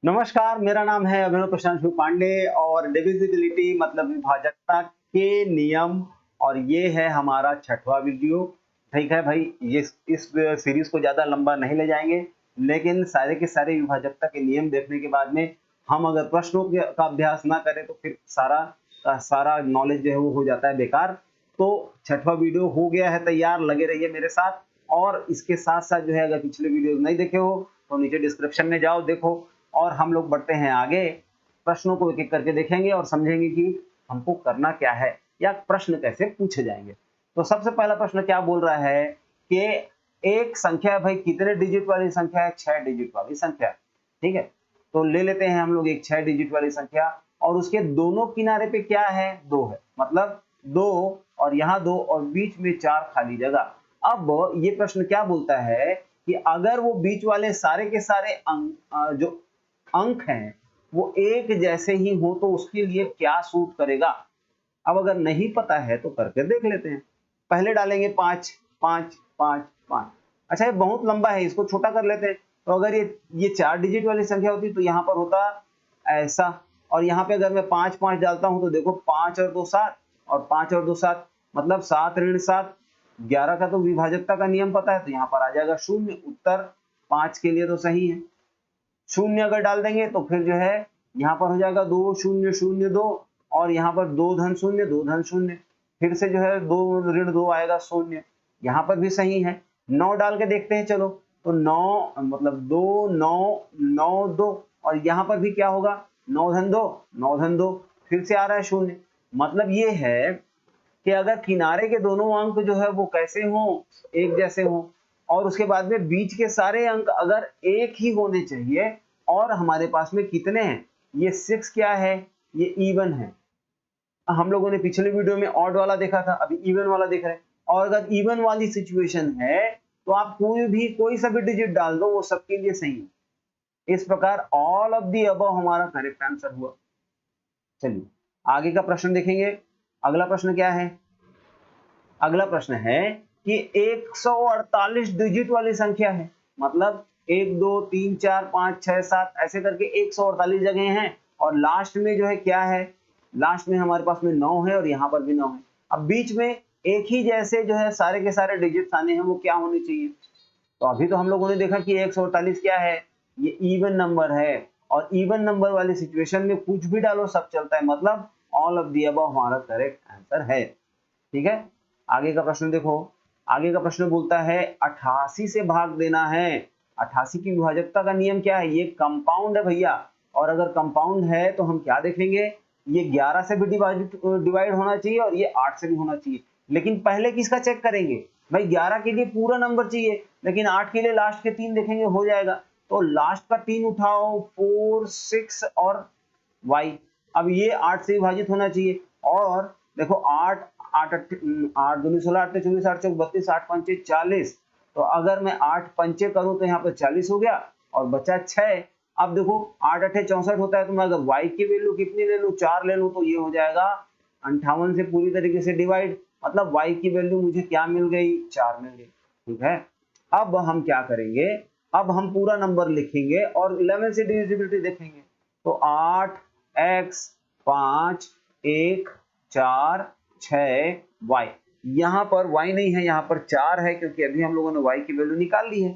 नमस्कार, मेरा नाम है अभिनव प्रशांशु पांडे और डिविजिबिलिटी मतलब विभाजकता के नियम। और ये है हमारा छठवां वीडियो। ठीक है भाई, ये इस सीरीज को ज्यादा लंबा नहीं ले जाएंगे, लेकिन सारे के सारे विभाजकता के नियम देखने के बाद में हम अगर प्रश्नों का अभ्यास ना करें तो फिर सारा का सारा नॉलेज जो है वो हो जाता है बेकार। तो छठवां वीडियो हो गया है तैयार, लगे रहिए मेरे साथ। और इसके साथ साथ जो है अगर पिछले वीडियो नहीं देखे हो तो नीचे डिस्क्रिप्शन में जाओ, देखो। और हम लोग बढ़ते हैं आगे, प्रश्नों को एक एक करके देखेंगे और समझेंगे कि हमको करना क्या है या प्रश्न कैसे पूछे जाएंगे। तो सबसे पहला प्रश्न क्या बोल रहा है कि एक संख्या भाई कितने डिजिट वाली संख्या है? 6 डिजिट वाली संख्या। ठीक है, तो ले लेते हैं हम लोग एक 6 डिजिट वाली संख्या और उसके दोनों किनारे पे क्या है? 2 है, मतलब 2 और यहाँ 2 और बीच में 4 खाली जगह। अब ये प्रश्न क्या बोलता है कि अगर वो बीच वाले सारे के सारे जो अंक हैं वो एक जैसे ही हो तो उसके लिए क्या सूट करेगा? अब अगर नहीं पता है तो करके देख लेते हैं। पहले डालेंगे 5 5 5 5। अच्छा, ये बहुत लंबा है, इसको छोटा कर लेते हैं। तो अगर ये 4 डिजिट वाली संख्या होती तो यहाँ पर होता ऐसा, और यहाँ पे अगर मैं 5 5 डालता हूं तो देखो 5 और 2 7 और 5 और 2 7, मतलब 7 ऋण 7 11 का तो विभाजकता का नियम पता है, तो यहाँ पर आ जाएगा 0। उत्तर 5 के लिए तो सही है। 0 अगर डाल देंगे तो फिर जो है यहाँ पर हो जाएगा 2 0 0 2 और यहाँ पर 2 धन 0 2 धन 0, फिर से जो है 2 ऋण 2 आएगा 0। यहाँ पर भी सही है। 9 डाल के देखते हैं, चलो। तो 9 मतलब 2 9 9 2 और यहाँ पर भी क्या होगा? 9 धन 2 9 धन 2, फिर से आ रहा है 0। मतलब ये है कि अगर किनारे के दोनों अंक जो है वो कैसे हों? एक जैसे हों। और उसके बाद में बीच के सारे अंक अगर एक ही होने चाहिए, और हमारे पास में कितने हैं? ये 6 क्या है? ये इवन है। हम लोगों ने पिछले वीडियो में ऑड वाला देखा था, अभी इवन वाला देख रहे हैं। और अगर इवन वाली सिचुएशन है तो आप कोई सा भी डिजिट डाल दो, वो सबके लिए सही है। इस प्रकार ऑल ऑफ दी अबव हमारा करेक्ट आंसर हुआ। चलिए आगे का प्रश्न देखेंगे। अगला प्रश्न क्या है? अगला प्रश्न है कि 148 डिजिट वाली संख्या है, मतलब 1 2 3 4 5 6 7 ऐसे करके 148 जगह हैं, और लास्ट में जो है क्या है? लास्ट में हमारे पास में 9 है और यहाँ पर भी 9 है। अब बीच में एक ही जैसे जो है सारे के सारे डिजिट आने हैं, वो क्या होने चाहिए? तो अभी तो हम लोगों ने देखा कि 148 क्या है? ये इवन नंबर है, और इवन नंबर वाली सिचुएशन में कुछ भी डालो सब चलता है, मतलब ऑल ऑफ दी अबव हमारा करेक्ट आंसर है। ठीक है, आगे का प्रश्न देखो। आगे का प्रश्न बोलता है 88 से भाग देना है। 88 की विभाजकता का नियम क्या है? ये कंपाउंड है भैया, और अगर कंपाउंड है तो हम क्या देखेंगे? ये 11 से भी डिवाइड होना चाहिए और ये 8 से भी होना चाहिए। लेकिन पहले किसका चेक करेंगे? भाई 11 के लिए पूरा नंबर चाहिए, लेकिन 8 के लिए लास्ट के 3 देखेंगे, हो जाएगा। तो लास्ट का 3 उठाओ, 4 6 और y। अब ये 8 से विभाजित होना चाहिए। और देखो 8 8 8 दूनी 16 8 24 8 चौक 32 8 पंचे 40। तो अगर मैं 8 पंचे करूं तो यहाँ पर 40 हो गया और बचा 6। अब देखो 8 8 64 होता है, तो मैं अगर y की वैल्यू कितनी ले लूं? 4 ले लूं, तो ये हो जाएगा 58 से पूरी तरीके से डिवाइड, मतलब y की वैल्यू मुझे क्या मिल गई? 4 मिल गई। ठीक है, अब हम क्या करेंगे? अब हम पूरा नंबर लिखेंगे और 11 से डिविजिबिलिटी देखेंगे। तो 8 x 5 1 4 6 y। यहाँ पर y नहीं है, यहाँ पर 4 है, क्योंकि अभी हम लोगों ने y की वैल्यू निकाल ली है।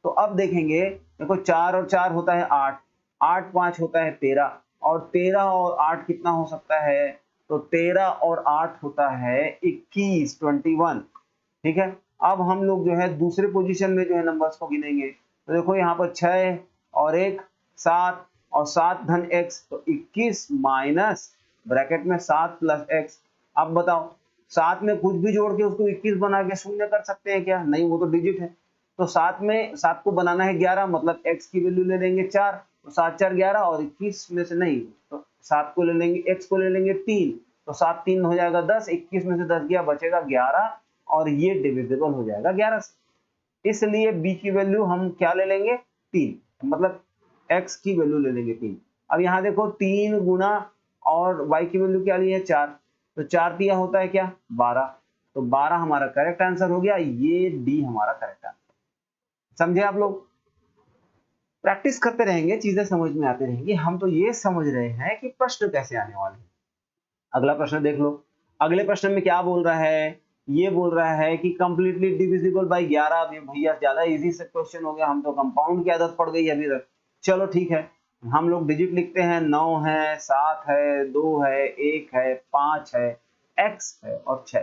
तो अब देखेंगे, देखो 4 और 4 होता है 8, 8 5 होता है 13, और 13 और 8 कितना हो सकता है? तो 13 और 8 होता है 21 21। ठीक है, अब हम लोग जो है दूसरे पोजीशन में जो है नंबर्स को गिनेंगे। तो देखो यहाँ पर 6 और 1 7 और 7 धन x, तो 21 माइनस ब्रैकेट में 7 प्लस x। अब बताओ, 7 में कुछ भी जोड़ के उसको 21 बना के शून्य कर सकते हैं क्या? नहीं, वो तो डिजिट है। तो 7 में 7 को बनाना है 11, मतलब x की वैल्यू ले लेंगे 4, तो 7 4 11, और 21 में से नहीं, तो 7 को ले लेंगे, x को ले लेंगे 3, तो 7 3 हो जाएगा 10, 21 में से 10 गया, बचेगा 11, और ये डिविजिबल हो जाएगा 11 से। इसलिए b की वैल्यू हम क्या ले लेंगे? 3, मतलब x की वैल्यू ले लेंगे 3। अब यहाँ देखो 3 गुना और y की वैल्यू क्या ली है? 4, तो 4 दिया होता है क्या? 12। तो 12 हमारा करेक्ट आंसर हो गया, ये डी हमारा करेक्ट आंसर। समझे आप लोग? प्रैक्टिस करते रहेंगे, चीजें समझ में आती रहेंगी। हम तो ये समझ रहे हैं कि प्रश्न कैसे आने वाले हैं। अगला प्रश्न देख लो। अगले प्रश्न में क्या बोल रहा है, ये बोल रहा है कि कंप्लीटली डिविजिबल बाय 11। भैया ज्यादा इजी से क्वेश्चन हो गया, हम तो कंपाउंड की आदत पड़ गई अभी तक। चलो ठीक है, हम लोग डिजिट लिखते हैं, 9 है, 7 है, 2 है, 1 है, 5 है, x है और 6।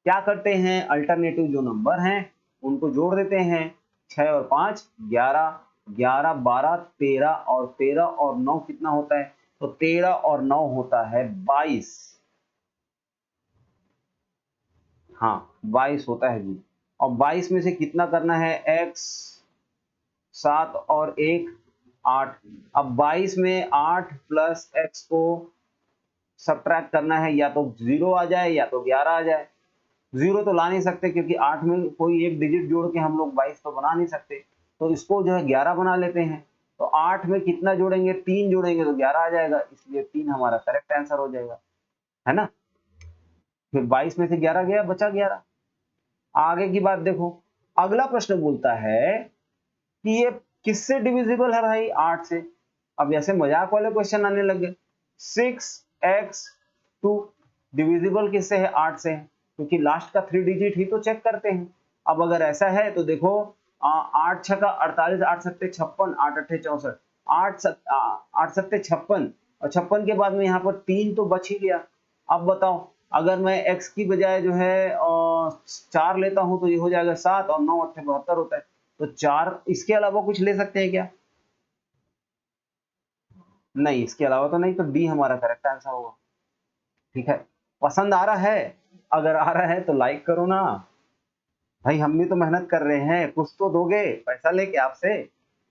क्या करते हैं, अल्टरनेटिव जो नंबर हैं उनको जोड़ देते हैं। 6 और 5 11, 11 12 13 और 13 और 9 कितना होता है, तो 13 और 9 होता है 22। हाँ 22 होता है जी। और 22 में से कितना करना है, x 7 और 1 8। अब 22 में 8 प्लस x को सब्ट्रैक्ट करना है, या तो 0 आ जाए या तो 11 आ जाए। 0 तो ला नहीं सकते क्योंकि 8 में कोई एक डिजिट जोड़ के हम लोग 22 तो बना नहीं सकते, तो इसको जो है 11 बना लेते हैं। तो 8 में कितना जोड़ेंगे, 3 जोड़ेंगे तो 11 आ जाएगा, इसलिए 3 हमारा करेक्ट आंसर हो जाएगा, है ना। फिर 22 में से 11 गया, बचा 11। आगे की बात देखो, अगला प्रश्न बोलता है कि ये किससे डिविजिबल है भाई, 8 से। अब ऐसे मजाक वाले क्वेश्चन आने लगे। 6x2 डिविजिबल किससे है, 8 से है, क्योंकि लास्ट का 3 डिजिट ही तो चेक करते हैं। अब अगर ऐसा है तो देखो 8 छक्का 48, 8 सत्ते 56, 8 अट्ठे 64, 8 सत्ते 56, और 56 के बाद में यहाँ पर 3 तो बच ही गया। अब बताओ, अगर मैं x की बजाय जो है 4 लेता हूं तो ये हो जाएगा 7, और 9 अट्ठे 72 होता है। तो 4, इसके अलावा कुछ ले सकते हैं क्या, नहीं इसके अलावा तो नहीं, तो डी हमारा करेक्ट आंसर होगा। ठीक है, पसंद आ रहा है, अगर आ रहा है तो लाइक करो ना भाई, हम भी तो मेहनत कर रहे हैं, कुछ तो दोगे पैसा लेके आपसे।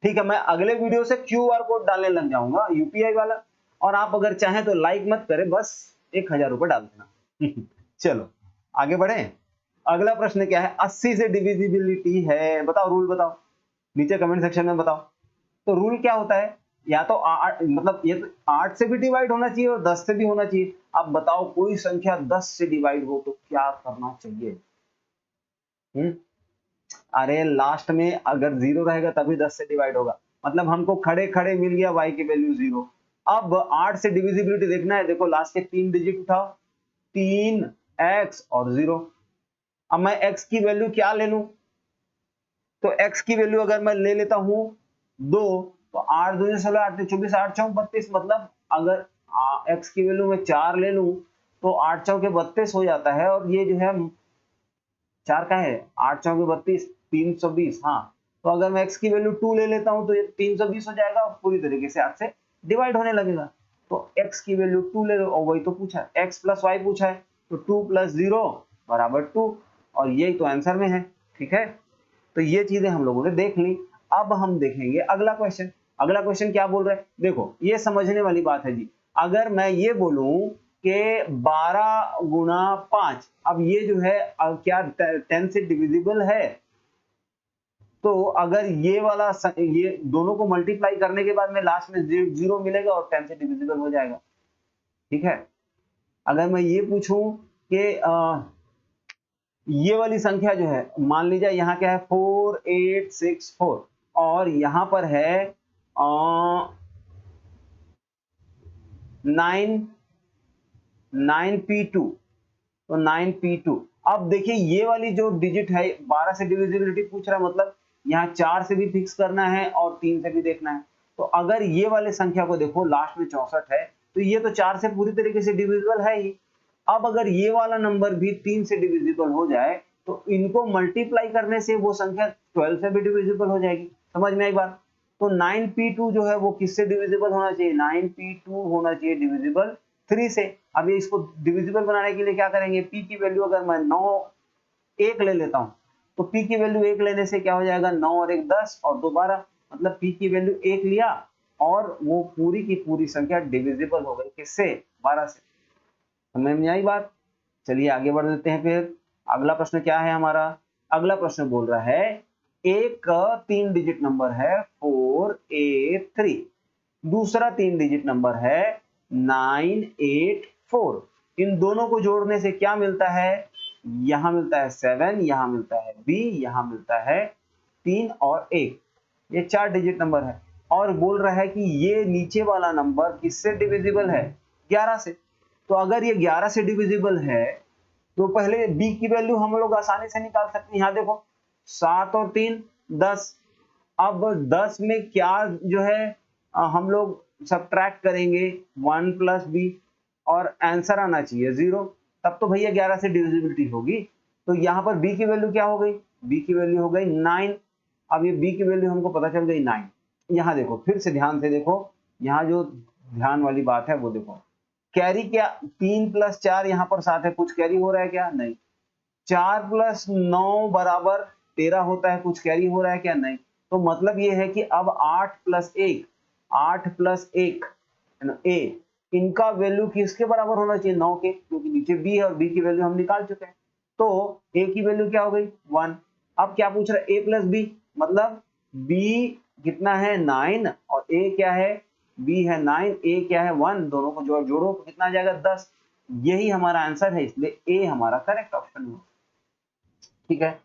ठीक है, मैं अगले वीडियो से QR कोड डालने लग जाऊंगा, UPI वाला, और आप अगर चाहें तो लाइक मत करें, बस 1000 रुपए डाल देना। चलो आगे बढ़े। अगला प्रश्न क्या है, 80 से डिविजिबिलिटी है, बताओ रूल बताओ, नीचे कमेंट सेक्शन में बताओ। तो रूल क्या होता है, या तो 8, मतलब ये तो 8 से भी डिवाइड होना चाहिए और 10 से भी होना चाहिए। अब बताओ कोई संख्या 10 से डिवाइड हो तो क्या करना चाहिए। अरे लास्ट में अगर 0 रहेगा तभी 10 से डिवाइड होगा, मतलब हमको खड़े खड़े मिल गया y की वैल्यू 0। अब 8 से डिविजिबिलिटी देखना है, देखो लास्ट के 3 डिजिट उठाओ, 3x और 0। अब मैं x की वैल्यू क्या ले लूं, तो x की वैल्यू अगर मैं ले लेता हूं 2, तो 8 2 16 8 24 8 4 32, मतलब अगर x की वैल्यू मैं 4 ले लूं तो 8 4 32 हो जाता है, और ये जो है 4 का है, 8 4 32 320। हाँ, तो अगर मैं x की वैल्यू 2 ले लेता हूं तो ये 320 हो जाएगा, और पूरी तरीके से 8 से डिवाइड होने लगेगा। तो x की वैल्यू 2 ले लो, और वही तो पूछा है, x प्लस वाई पूछा है, तो 2 प्लस 0 बराबर 2, और यही तो आंसर में है। ठीक है, तो ये चीजें हम लोगों ने देख ली। अब हम देखेंगे अगला क्वेश्चन। अगला क्वेश्चन क्या बोल रहा है, देखो ये समझने वाली बात है जी। अगर मैं ये बोलूं कि 12 गुना 5, अब ये जो है क्या 10 से डिविजिबल है, तो अगर ये वाला ये दोनों को मल्टीप्लाई करने के बाद में लास्ट में 0 मिलेगा और 10 से डिविजिबल हो जाएगा। ठीक है, अगर मैं ये पूछूं कि ये वाली संख्या जो है, मान लीजिए यहाँ क्या है 4864, और यहाँ पर है 9p2, तो 9p2। अब देखिए ये वाली जो डिजिट है 12 से डिविजिबिलिटी पूछ रहा है, मतलब यहाँ 4 से भी फिक्स करना है और 3 से भी देखना है। तो अगर ये वाले संख्या को देखो लास्ट में 64 है, तो ये तो 4 से पूरी तरीके से डिविजिबल है ही। अब अगर ये वाला नंबर भी 3 से डिविजिबल हो जाए तो इनको मल्टीप्लाई करने से वो संख्या 12 से भी डिविजिबल हो जाएगी। समझ में आई बात। तो 9p2 जो है वो किससे डिविजिबल होना चाहिए, 9p2 होना चाहिए डिविजिबल 3 से। अब ये इसको डिविजिबल बनाने के लिए क्या करेंगे, p की वैल्यू अगर मैं 9 1 ले लेता हूं, तो p की वैल्यू 1 लेने से क्या हो जाएगा, 9 और 1 10 और 2 12, मतलब p की वैल्यू 1 लिया और वो पूरी की पूरी संख्या डिविजिबल हो गई किससे, 12 से। समझ में आई बात। चलिए आगे बढ़ देते हैं। फिर अगला प्रश्न क्या है हमारा, अगला प्रश्न बोल रहा है एक 3 डिजिट नंबर है 483, दूसरा 3 डिजिट नंबर है 984। इन दोनों को जोड़ने से क्या मिलता है, यहां मिलता है 7, यहां मिलता है b, यहां मिलता है 3 और 1। ये 4 डिजिट नंबर है। और बोल रहा है कि ये नीचे वाला नंबर किससे डिविजिबल है, 11 से। तो अगर ये 11 से डिविजिबल है तो पहले b की वैल्यू हम लोग आसानी से निकाल सकते हैं। यहाँ देखो 7 और 3 10। अब 10 में क्या जो है हम लोग सब्ट्रैक्ट करेंगे 1 प्लस बी और आंसर आना चाहिए 0, तब तो भैया 11 से डिविजिबिलिटी होगी। तो यहाँ पर b की वैल्यू क्या हो गई, b की वैल्यू हो गई 9। अब ये b की वैल्यू हमको पता चल गई 9। यहाँ देखो फिर से ध्यान से देखो, यहाँ जो ध्यान वाली बात है वो देखो, कैरी क्या 3 प्लस 4 यहाँ पर 7 है, कुछ कैरी हो रहा है क्या, नहीं। 4 प्लस 9 बराबर 13 होता है, कुछ कैरी हो रहा है क्या, नहीं। तो मतलब ये है कि अब 8 प्लस 1 ए, इनका वैल्यू किसके बराबर होना चाहिए, 9 के, क्योंकि नीचे बी है और बी की वैल्यू हम निकाल चुके हैं। तो ए की वैल्यू क्या हो गई 1। अब क्या पूछ रहा है, ए प्लस बी, मतलब बी कितना है 9 और ए क्या है, बी है 9, ए क्या है 1, दोनों को जोड़ो तो कितना आ जाएगा 10। यही हमारा आंसर है, इसलिए ए हमारा करेक्ट ऑप्शन है। ठीक है,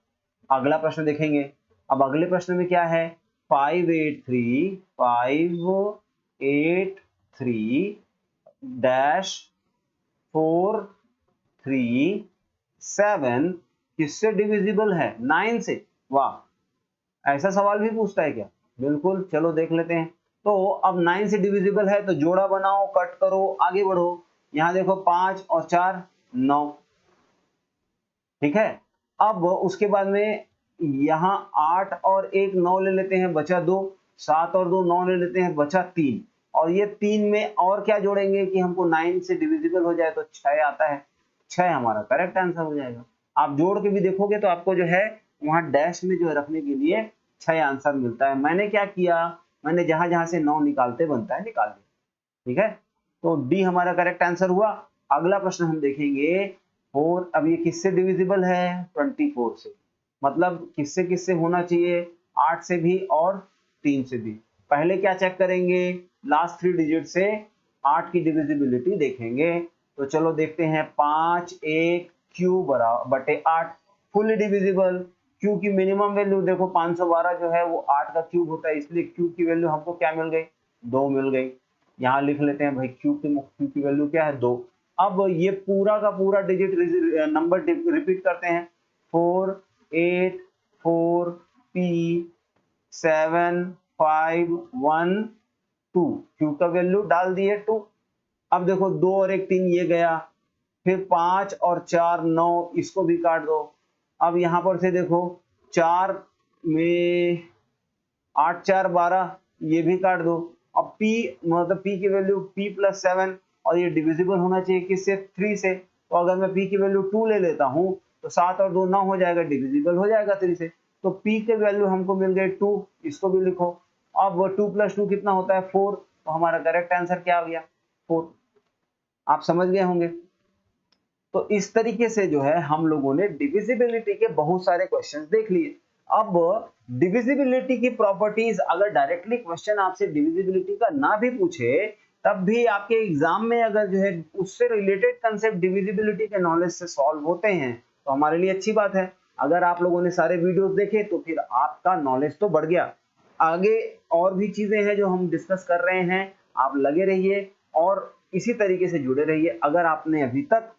अगला प्रश्न देखेंगे। अब अगले प्रश्न में क्या है, 583-437 किससे डिविजिबल है, 9 से। वाह, ऐसा सवाल भी पूछता है क्या, बिल्कुल, चलो देख लेते हैं। तो अब 9 से डिविजिबल है तो जोड़ा बनाओ, कट करो, आगे बढ़ो। यहाँ देखो 5 और 4 9, ठीक है। अब उसके बाद में यहाँ 8 और 1 9 ले लेते हैं, बचा 2, 7 और 2 9 ले लेते हैं, बचा 3। और ये 3 में और क्या जोड़ेंगे कि हमको 9 से डिविजिबल हो जाए, तो 6 आता है, 6 हमारा करेक्ट आंसर हो जाएगा। आप जोड़ के भी देखोगे तो आपको जो है वहां डैश में जो है रखने के लिए 6 आंसर मिलता है। मैंने क्या किया, मैंने जहां जहां से 9 निकालते बनता है निकाल दिया, ठीक है। तो डी हमारा करेक्ट आंसर हुआ। अगला प्रश्न हम देखेंगे 4। अब ये किससे डिविजिबल है, 24 से। मतलब किससे किससे होना चाहिए, 8 से भी और 3 से भी। पहले क्या चेक करेंगे, लास्ट 3 डिजिट से 8 की डिविजिबिलिटी देखेंगे। तो चलो देखते हैं, 5 1 क्यू बटे 8 फुली डिविजिबल। क्यू की मिनिमम वैल्यू देखो 512 जो है वो 8 का क्यूब होता है, इसलिए क्यू की वैल्यू हमको क्या मिल गई, 2 मिल गई। यहाँ लिख लेते हैं भाई क्यू की वैल्यू क्या है, 2। अब ये पूरा का पूरा डिजिट नंबर रिपीट करते हैं, 4 8 4 P 7 5 1 2, क्यू का वैल्यू डाल दिए 2। अब देखो 2 और 1 3 ये गया, फिर 5 और 4 9, इसको भी काट दो। अब यहाँ पर से देखो 4 में 8 4 12, ये भी काट दो। अब p मतलब p की वैल्यू p प्लस 7 और ये डिविजिबल होना चाहिए किससे, 3 से। तो अगर मैं p की वैल्यू 2 ले लेता हूँ तो 7 और 2 9 हो जाएगा, डिविजिबल हो जाएगा 3 से। तो p के वैल्यू हमको मिल गए 2, इसको भी लिखो। अब 2 प्लस 2 कितना होता है 4, तो हमारा करेक्ट आंसर क्या हो गया 4। आप समझ गए होंगे। तो इस तरीके से जो है हम लोगों ने डिविजिबिलिटी के बहुत सारे क्वेश्चंस देख लिए। अब डिविजिबिलिटी की प्रॉपर्टीज, अगर डायरेक्टली क्वेश्चन आपसे डिविजिबिलिटी का ना भी पूछे तब भी आपके एग्जाम में अगर जो है उससे रिलेटेड कंसेप्ट डिविजिबिलिटी के नॉलेज से सॉल्व होते हैं तो हमारे लिए अच्छी बात है। अगर आप लोगों ने सारे वीडियोस देखे तो फिर आपका नॉलेज तो बढ़ गया। आगे और भी चीजें हैं जो हम डिस्कस कर रहे हैं, आप लगे रहिए और इसी तरीके से जुड़े रहिए। अगर आपने अभी तक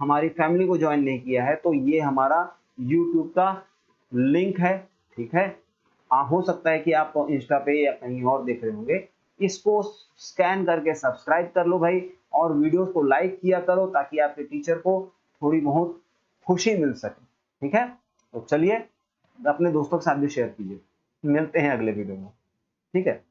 हमारी फैमिली को ज्वाइन नहीं किया है तो ये हमारा YouTube का लिंक है, ठीक है। हो सकता है कि आप इंस्टा पे या कहीं और देख रहे होंगे, इसको स्कैन करके सब्सक्राइब कर लो भाई, और वीडियोस को लाइक किया करो ताकि आपके टीचर को थोड़ी बहुत खुशी मिल सके, ठीक है। तो चलिए अपने दोस्तों के साथ भी शेयर कीजिए। मिलते हैं अगले वीडियो में, ठीक है।